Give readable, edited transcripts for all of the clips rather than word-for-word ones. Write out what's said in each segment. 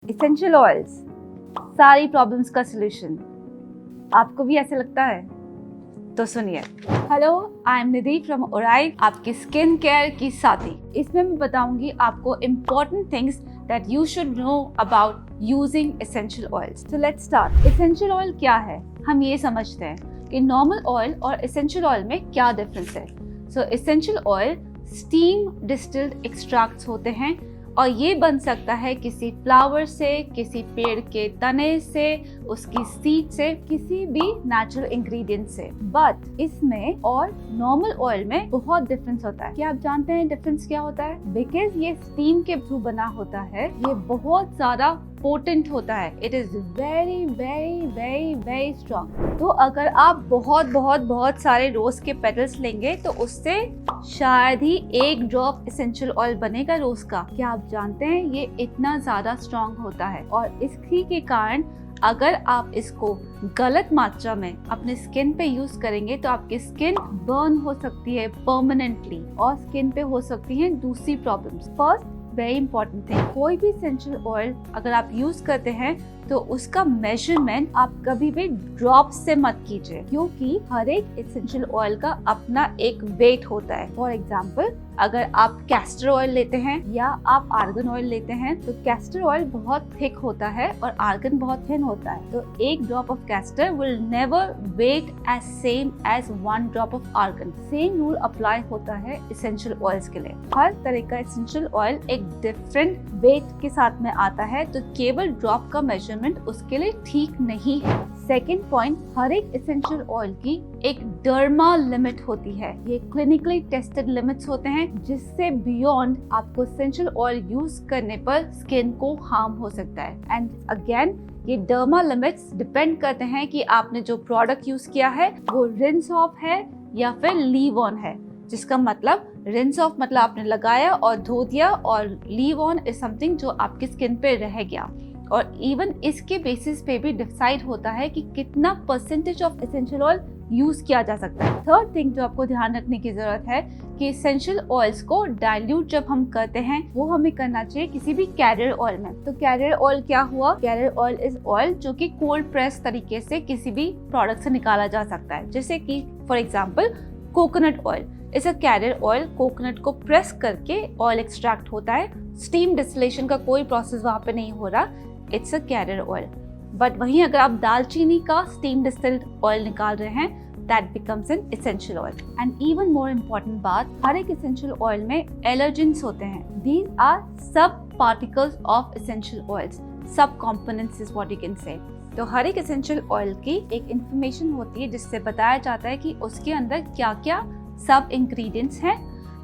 Essential oils सारी problems का solution. आपको भी ऐसे लगता है? तो सुनिए। Hello, I am Nidhi from ओराइव, आपकी स्किन केयर की साथी। इसमें मैं बताऊंगी आपको important things that you should know about using essential oils. So let's start. Essential oil क्या है? हम ये समझते हैं कि नॉर्मल ऑयल और एसेंशियल ऑयल में क्या डिफरेंस है। So essential oil steam distilled extracts होते हैं और ये बन सकता है किसी फ्लावर से, किसी पेड़ के तने से, उसकी सीड से, किसी भी नेचुरल इंग्रेडिएंट से। बट इसमें और नॉर्मल ऑयल में बहुत डिफरेंस होता है। क्या आप जानते हैं डिफरेंस क्या होता है? बिकॉज ये स्टीम के थ्रू बना होता है, ये बहुत ज्यादा पोटेंट होता है। It is very very very very strong. तो अगर आप बहुत सारे रोज के पेटल्स लेंगे तो उससे शायद ही एक ड्रॉप एसेंशियल ऑयल बनेगा रोज का। क्या आप जानते हैं ये इतना ज्यादा स्ट्रॉन्ग होता है? और इसी के कारण अगर आप इसको गलत मात्रा में अपने स्किन पे यूज करेंगे तो आपकी स्किन बर्न हो सकती है परमानेंटली और स्किन पे हो सकती है दूसरी problems. First very important thing, कोई भी एसेंशियल ऑयल अगर आप यूज करते हैं तो उसका मेजरमेंट आप कभी भी ड्रॉप से मत कीजिए, क्योंकि हर एक एसेंशियल ऑयल का अपना एक वेट होता है। फॉर एग्जाम्पल, अगर आप कैस्टर ऑयल लेते हैं या आप आर्गन ऑयल लेते हैं तो कैस्टर ऑयल बहुत थिक होता है और आर्गन बहुत थिन होता है। तो एक drop of castor will never weight as same as one drop of argan. Same rule apply होता है एसेंशियल ऑयल्स के लिए। हर तरह का एसेंशियल ऑयल एक डिफरेंट वेट के साथ में आता है, तो केवल ड्रॉप का मेजरमेंट उसके लिए ठीक नहीं है। सेकेंड पॉइंट, हर एक एसेंशियल ऑयल की एक डर्मा लिमिट होती है। ये क्लिनिकली टेस्टेड लिमिट्स होते हैं जिससे बियॉन्ड आपको एसेंशियल ऑयल यूज करने पर स्किन को हार्म हो सकता है। एंड अगेन ये डर्मा लिमिट्स डिपेंड करते हैं कि आपने जो प्रोडक्ट यूज किया है वो रिंस ऑफ है या फिर लीव ऑन है। जिसका मतलब रिंस ऑफ मतलब आपने लगाया और धो दिया, और लीव ऑन इज समथिंग जो आपकी स्किन पे रह गया। और इवन इसके बेसिस पे भी डिसाइड होता है कि कितना percentage of essential oil use किया जा सकता है। थर्ड थिंग जो आपको ध्यान रखने की जरूरत है कि एसेंशियल ऑयल्स को डाइल्यूट जब हम करते हैं वो हमें करना चाहिए किसी भी कैरियर ऑयल में। तो कैरियर ऑयल क्या हुआ? कैरियर ऑयल इज ऑयल जो कि कोल्ड प्रेस तरीके से किसी भी प्रोडक्ट से निकाला जा सकता है, जैसे कि for example coconut oil is a career oil. Coconut को प्रेस करके ऑयल एक्सट्रैक्ट होता है, स्टीम डिस्टिलेशन का कोई प्रोसेस वहां पे नहीं हो रहा, it's a career oil. But वहीं अगर आप दालचीनी का स्टीम डिस्टिल्ड ऑयल निकाल रहे हैं, that becomes an essential oil. And even more important बात, हर एक एसेंशियल ऑयल में एलर्जेंस होते हैं। दीज आर सब पार्टिकल्स ऑफ एसेंशियल ऑयल्स, सब components is what you can say. तो हर एक एसेंशियल ऑयल की एक इंफॉर्मेशन होती है जिससे बताया जाता है कि उसके अंदर क्या क्या सब इंग्रेडिएंट्स हैं,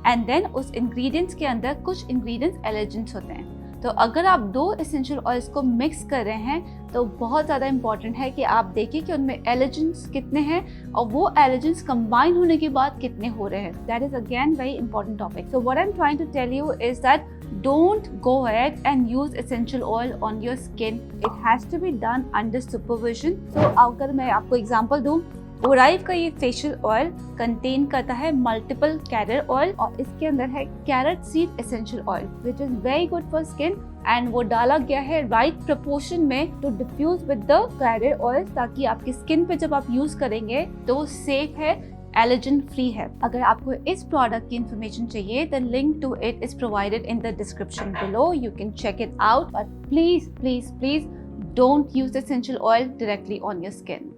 एंड देन उस इंग्रेडिएंट्स के अंदर कुछ इंग्रेडिएंट्स एलर्जेंस होते हैं। तो अगर आप दो एसेंशियल ऑयल्स को मिक्स कर रहे हैं तो बहुत ज़्यादा इंपॉर्टेंट है कि आप देखिए कि उनमें एलर्जेंस कितने हैं और वो एलर्जेंस कंबाइन होने के बाद कितने हो रहे हैं। That is again very important topic. So what I am trying to tell you is that don't go ahead and use essential oil on your skin. It has to be done under supervision. So अगर मैं आपको example दूं, ओराइव का ये facial oil contain करता है multiple career oil और इसके अंदर है carrot seed essential oil which is very good for skin, and वो डाला गया है राइट प्रपोर्शन में to diffuse with the carrier oil, ताकि आपकी स्किन पे जब आप यूज करेंगे तो सेफ है, एलर्जन फ्री है। अगर आपको इस प्रोडक्ट की इंफॉर्मेशन चाहिए, the link to it is provided in the description below, you can check it out. But please please please don't use essential oil directly on your skin.